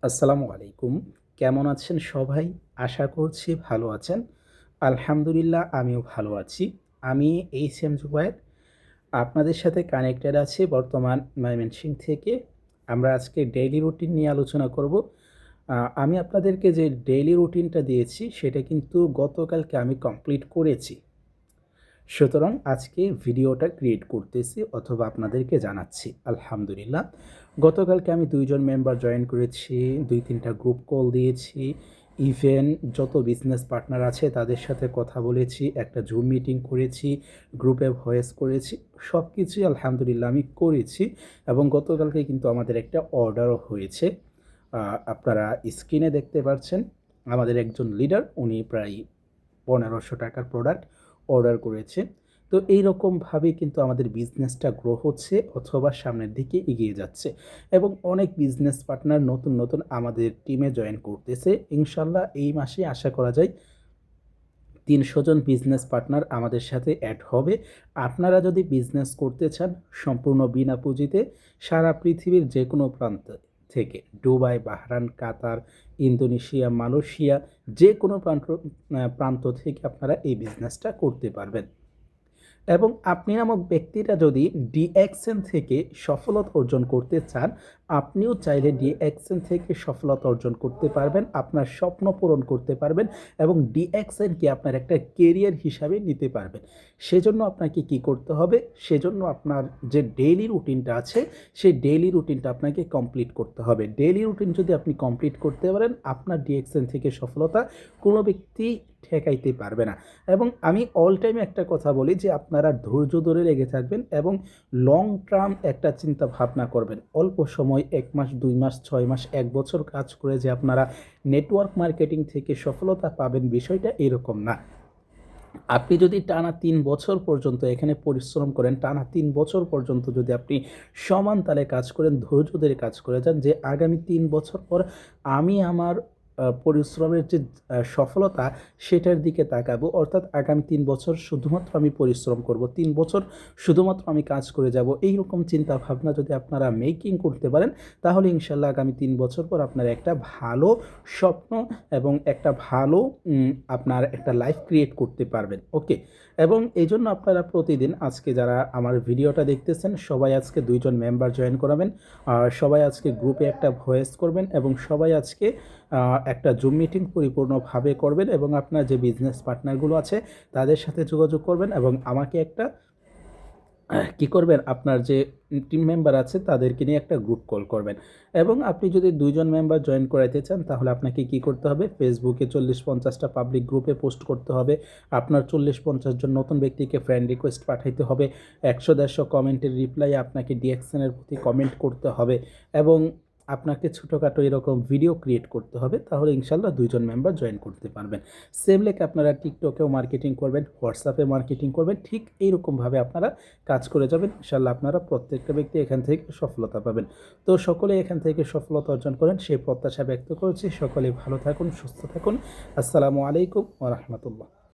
আসসালামু আলাইকুম। কেমন আছেন সবাই? আশা করছি ভালো আছেন। আলহামদুলিল্লাহ আমিও ভালো আছি। আমি এইচ.এম. জুবায়ের। আপনাদের সাথে কানেক্টেড আছি বর্তমান ময়মনসিংহ থেকে। আমরা আজকে ডেইলি রুটিন নিয়ে আলোচনা করব। আমি আপনাদেরকে যে ডেইলি রুটিনটা দিয়েছি সেটা কিন্তু গতকালকে আমি কমপ্লিট করেছি। সুতরাং আজকে ভিডিওটা ক্রিয়েট করতেছি অথবা আপনাদেরকে জানাচ্ছি। আলহামদুলিল্লাহ। গতকালকে আমি ২ জন মেম্বার জয়েন করেছি, ২-৩টা গ্রুপ কল দিয়েছি। ইভেন যত বিজনেস পার্টনার আছে তাদের সাথে কথা বলেছি, একটা জুম মিটিং করেছি, গ্রুপে ভয়েস করেছি। সব কিছুই আলহামদুলিল্লাহ আমি করেছি এবং গতকালকে কিন্তু আমাদের একটা অর্ডারও হয়েছে। আপনারা স্ক্রিনে দেখতে পাচ্ছেন আমাদের একজন লিডার উনি প্রায় ৳১৫০০ প্রোডাক্ট অর্ডার করেছে। তো এইরকমভাবেই কিন্তু আমাদের বিজনেসটা গ্রো হচ্ছে অথবা সামনের দিকে এগিয়ে যাচ্ছে এবং অনেক বিজনেস পার্টনার নতুন আমাদের টিমে জয়েন করতেছে। ইনশাআল্লাহ এই মাসে আশা করা যায় ৩০০ জন বিজনেস পার্টনার আমাদের সাথে অ্যাড হবে। আপনারা যদি বিজনেস করতে চান সম্পূর্ণ বিনা পুঁজিতে সারা পৃথিবীর যেকোনো প্রান্ত থেকে দুবাই, বাহরাইন, কাতার, ইন্দোনেশিয়া, মালয়েশিয়া যেকোনো প্রান্ত থেকে আপনারা এই বিজনেসটা করতে পারবেন। এবং আপনি নামক ব্যক্তিরা যদি ডিএক্সএন থেকে সফলতা অর্জন করতে চান, আপনিও চাইলে ডিএক্সএন থেকে সফলতা অর্জন করতে পারবেন, আপনার স্বপ্ন পূরণ করতে পারবেন এবং ডিএক্সএনকে আপনার একটা কেরিয়ার হিসাবে নিতে পারবেন। সেজন্য আপনাকে কি করতে হবে? সেজন্য আপনার যে ডেইলি রুটিনটা আছে, সেই ডেইলি রুটিনটা আপনাকে কমপ্লিট করতে হবে। ডেইলি রুটিন যদি আপনি কমপ্লিট করতে পারেন, আপনার ডিএক্সএন থেকে সফলতা কোনো ব্যক্তি ঠেকাইতে পারবে না। এবং আমি অল টাইম একটা কথা বলি যে আপনারা ধৈর্য ধরে লেগে থাকবেন এবং লং টার্ম একটা চিন্তা ভাবনা করবেন। অল্প সময় ১ মাস, ২ মাস, ৬ মাস, ১ বছর কাজ করে যে আপনারা নেটওয়ার্ক মার্কেটিং থেকে সফলতা পাবেন বিষয়টা এরকম না। আপনি যদি টানা ৩ বছর পর্যন্ত এখানে পরিশ্রম করেন, টানা ৩ বছর পর্যন্ত যদি আপনি সমান তালে কাজ করেন, ধৈর্য ধরে কাজ করে যান যে আগামী ৩ বছর পর আমি আমার পরিশ্রমের যে সফলতা সেটার দিকে তাকাবো। অর্থাৎ আগামী ৩ বছর শুধুমাত্র আমি পরিশ্রম করব। ৩ বছর শুধুমাত্র আমি কাজ করে যাব। এইরকম চিন্তাভাবনা যদি আপনারা মেকিং করতে পারেন তাহলে ইনশাআল্লাহ আগামী ৩ বছর পর আপনারা একটা ভালো স্বপ্ন এবং একটা ভালো আপনার একটা লাইফ ক্রিয়েট করতে পারবেন। ওকে? এবং এইজন্য আপনারা প্রতিদিন আজকে যারা আমার ভিডিওটা দেখতেছেন সবাই আজকে ২ জন মেম্বার জয়েন করাবেন। সবাই আজকে গ্রুপে একটা ভয়েস করবেন এবং সবাই আজকে একটা জুম মিটিং পরিপূর্ণভাবে করবেন এবং আপনার যে বিজনেস পার্টনারগুলো আছে তাদের সাথে যোগাযোগ করবেন এবং আমাকে একটা কি করবেন আপনার যে টিম মেম্বার আছে তাদেরকে নিয়ে একটা গ্রুপ কল করবেন এবং আপনি যদি ২ জন মেম্বার জয়েন করাইতে চান তাহলে আপনাকে কি করতে হবে? ফেসবুকে ৪০-৫০টা পাবলিক গ্রুপে পোস্ট করতে হবে। আপনার ৪০-৫০ জন নতুন ব্যক্তিকে ফ্রেন্ড রিকোয়েস্ট পাঠাইতে হবে। ১০০-১৫০ কমেন্টের রিপ্লাই আপনাকে ডিএক্সএনের প্রতি কমেন্ট করতে হবে এবং আপনাকে ছোটোখাটো এরকম ভিডিও ক্রিয়েট করতে হবে। তাহলে ইনশাআল্লাহ ২ জন মেম্বার জয়েন করতে পারবেন। সেম লেকে আপনারা টিকটকেও মার্কেটিং করবেন, হোয়াটসঅ্যাপে মার্কেটিং করবেন। ঠিক এইরকমভাবে আপনারা কাজ করে যাবেন। ইনশাআল্লাহ আপনারা প্রত্যেকটা ব্যক্তি এখান থেকে সফলতা পাবেন। তো সকলে এখান থেকে সফলতা অর্জন করেন সেই প্রত্যাশা ব্যক্ত করছি। সকলেই ভালো থাকুন, সুস্থ থাকুন। আসসালামু আলাইকুম ওয়া রাহমাতুল্লাহ।